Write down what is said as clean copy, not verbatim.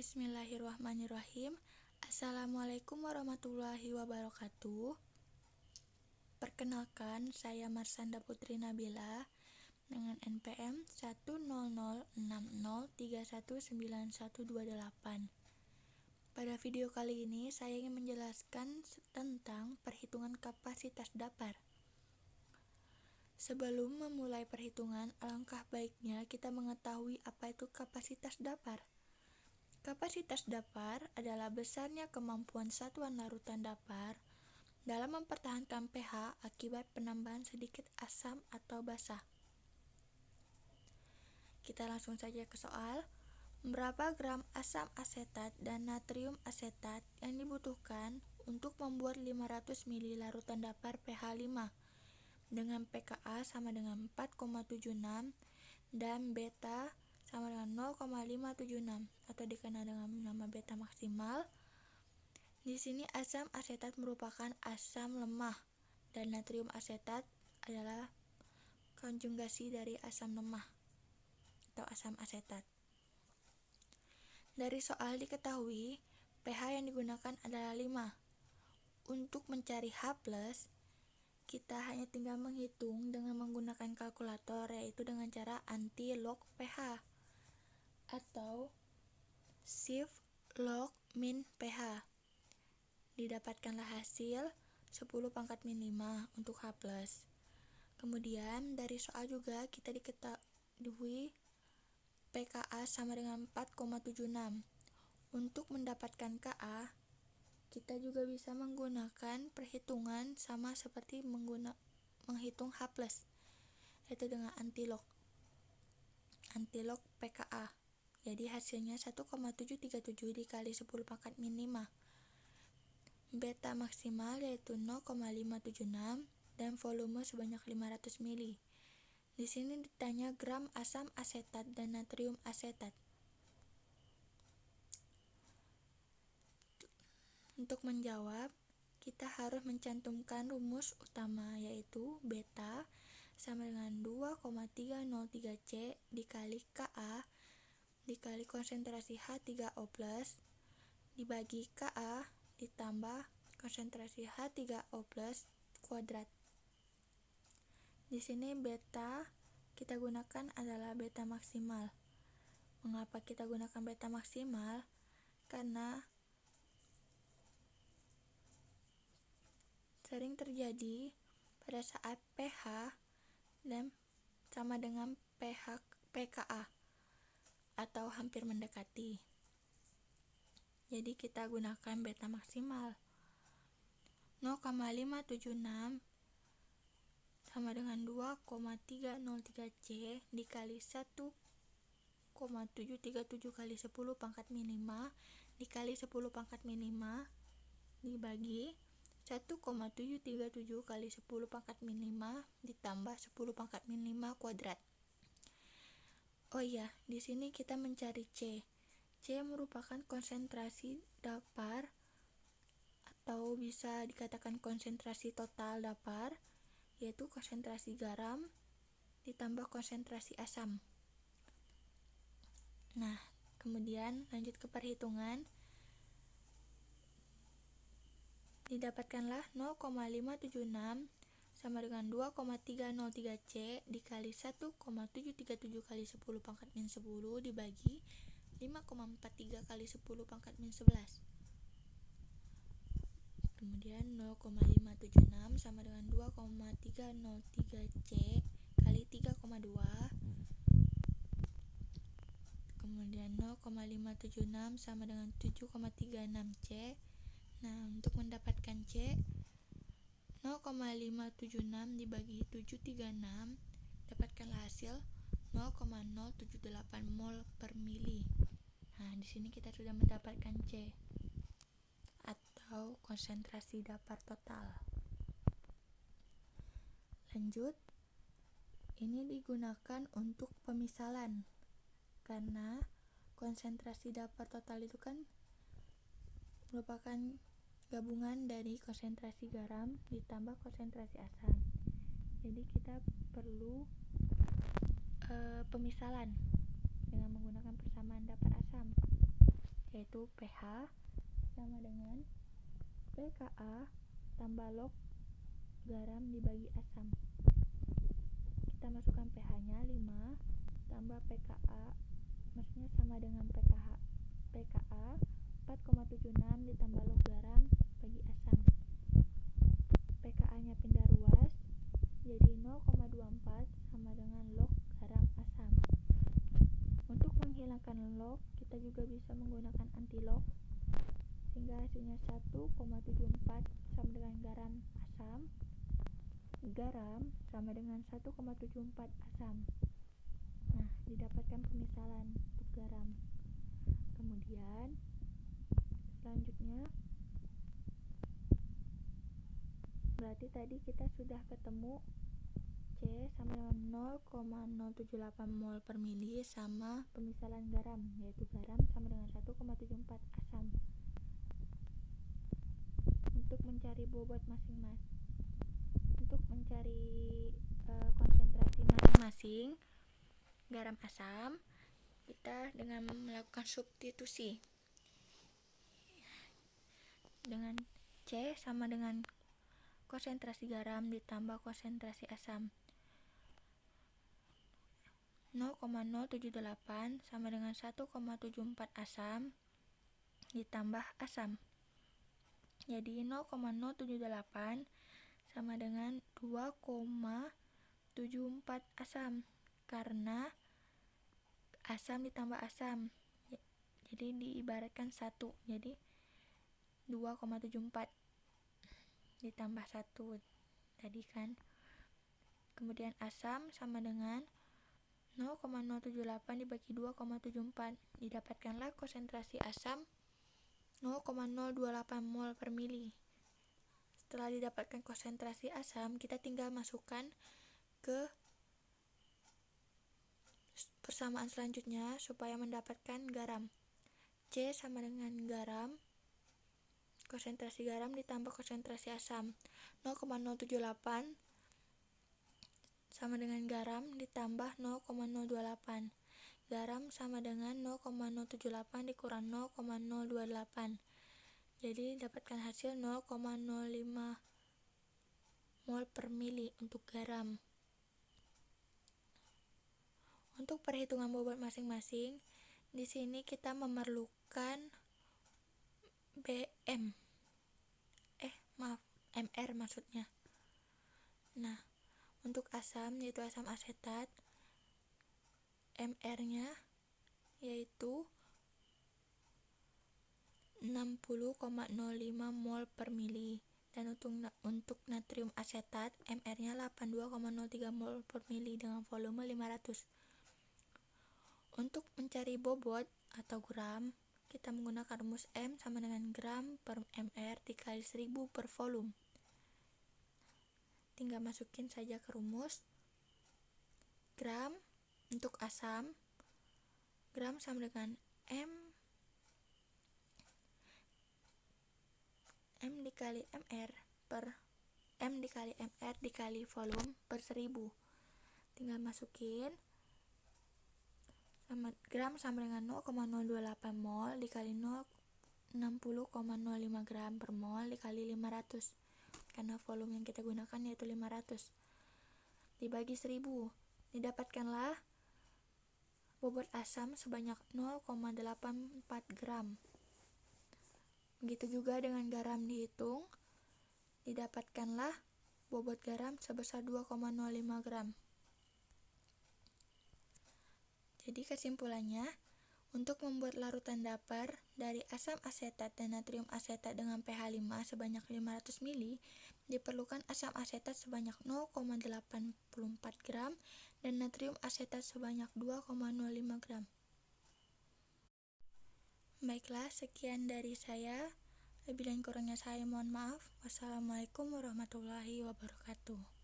Bismillahirrahmanirrahim. Assalamualaikum warahmatullahi wabarakatuh. Perkenalkan, saya Marsanda Putri Nabila dengan NPM 10060319128. Pada video kali ini, saya ingin menjelaskan tentang perhitungan kapasitas dapar. Sebelum memulai perhitungan, alangkah baiknya kita mengetahui apa itu kapasitas dapar. Kapasitas dapar adalah besarnya kemampuan satuan larutan dapar dalam mempertahankan pH akibat penambahan sedikit asam atau basa. Kita langsung saja ke soal. Berapa gram asam asetat dan natrium asetat yang dibutuhkan untuk membuat 500 ml larutan dapar pH 5 dengan pKa sama dengan 4,76 dan beta sama dengan 0,576 atau dikenal dengan nama beta maksimal. Di sini asam asetat merupakan asam lemah dan natrium asetat adalah konjugasi dari asam lemah atau asam asetat. Dari soal diketahui pH yang digunakan adalah 5. Untuk mencari H+, kita hanya tinggal menghitung dengan menggunakan kalkulator, yaitu dengan cara anti-log pH atau shift log min pH. Didapatkanlah hasil 10 pangkat min 5 untuk H+. Kemudian dari soal juga kita diketahui pKa sama dengan 4,76. Untuk mendapatkan Ka, kita juga bisa menggunakan perhitungan sama seperti menghitung H+, yaitu dengan anti-log pKa. Jadi hasilnya 1,737 dikali 10 pangkat min 5. Beta maksimal yaitu 0,576 dan volume sebanyak 500 ml. Di sini ditanya gram asam asetat dan natrium asetat. Untuk menjawab, kita harus mencantumkan rumus utama, yaitu beta sama dengan 2,303 C dikali Ka dikali konsentrasi H3O+, dibagi Ka ditambah konsentrasi H3O+ kuadrat. Di sini beta kita gunakan adalah beta maksimal. Mengapa kita gunakan beta maksimal? Karena sering terjadi pada saat pH dan sama dengan pKa atau hampir mendekati. Jadi kita gunakan beta maksimal. 0,576 sama dengan 2,303 C dikali 1,737 kali 10 pangkat min 5 dikali 10 pangkat min 5 dibagi 1,737 kali 10 pangkat min 5 ditambah 10 pangkat min 5 kuadrat. Oh iya, di sini kita mencari C. C merupakan konsentrasi dapar atau bisa dikatakan konsentrasi total dapar, yaitu konsentrasi garam ditambah konsentrasi asam. Nah, kemudian lanjut ke perhitungan. Didapatkanlah 0,576 sama dengan 2,303 C dikali 1,737 kali 10 pangkat min 10 dibagi 5,43 kali 10 pangkat min 11. Kemudian 0,576 sama dengan 2,303 C kali 3,2. Kemudian 0,576 sama dengan 7,36 C. Nah, untuk mendapatkan C, 0,576 dibagi 736 dapatkanlah hasil 0,078 mol per mili. Nah, di sini kita sudah mendapatkan C atau konsentrasi dapar total. Lanjut, ini digunakan untuk pemisalan karena konsentrasi dapar total itu kan merupakan gabungan dari konsentrasi garam ditambah konsentrasi asam. Jadi kita perlu pemisalan dengan menggunakan persamaan dapar asam, yaitu pH sama dengan pKa tambah log garam dibagi asam. Kita masukkan pH-nya 5 tambah pKa, maksudnya sama dengan pKa 4,76 ditambah log garam bagi asam. pKa-nya pindah ruas jadi 0,24 sama dengan log garam asam. Untuk menghilangkan log, kita juga bisa menggunakan antilog sehingga hasilnya 1,74 sama dengan garam asam. Garam sama dengan 1,74 asam. Nah, didapatkan pemisalan untuk garam. Kemudian selanjutnya berarti tadi kita sudah ketemu C sama dengan 0,078 mol per mili sama pemisalan garam, yaitu garam sama dengan 1,74 asam. Untuk mencari bobot masing-masing, untuk mencari konsentrasi masing-masing garam asam, kita dengan melakukan substitusi dengan C sama dengan konsentrasi garam ditambah konsentrasi asam. 0,078 sama dengan 1,74 asam ditambah asam. Jadi 0,078 sama dengan 2,74 asam karena asam ditambah asam. Jadi diibaratkan 1. Jadi 2,74 ditambah 1 tadi kan. Kemudian asam sama dengan 0,078 dibagi 2,74, didapatkanlah konsentrasi asam 0,028 mol per mili. Setelah didapatkan konsentrasi asam, kita tinggal masukkan ke persamaan selanjutnya supaya mendapatkan garam. C sama dengan garam, konsentrasi garam ditambah konsentrasi asam. 0,078 sama dengan garam ditambah 0,028. Garam sama dengan 0,078 dikurang 0,028. Jadi dapatkan hasil 0,05 mol per mili untuk garam. Untuk perhitungan bobot masing-masing, di sini kita memerlukan MR maksudnya. Nah, untuk asam yaitu asam asetat, MR-nya yaitu 60,05 mol per mili, dan untuk natrium asetat MR-nya 82,03 mol per mili dengan volume 500. Untuk mencari bobot atau gram, kita menggunakan rumus M sama dengan gram per MR dikali 1000 per volume. Tinggal masukin saja ke rumus. Gram untuk asam, gram sama dengan M dikali MR per M dikali MR dikali volume per 1000. Tinggal masukin sama gram sama dengan 0,028 mol dikali 60,05 gram per mol dikali 500, karena volume yang kita gunakan yaitu 500 dibagi 1000, didapatkanlah bobot asam sebanyak 0,84 gram. Begitu juga dengan garam dihitung, didapatkanlah bobot garam sebesar 2,05 gram. Jadi kesimpulannya, untuk membuat larutan datar dari asam asetat dan natrium asetat dengan pH 5 sebanyak 500 ml, diperlukan asam asetat sebanyak 0,84 gram dan natrium asetat sebanyak 2,05 gram. Baiklah, sekian dari saya. Lebih dan kurangnya saya mohon maaf. Wassalamualaikum warahmatullahi wabarakatuh.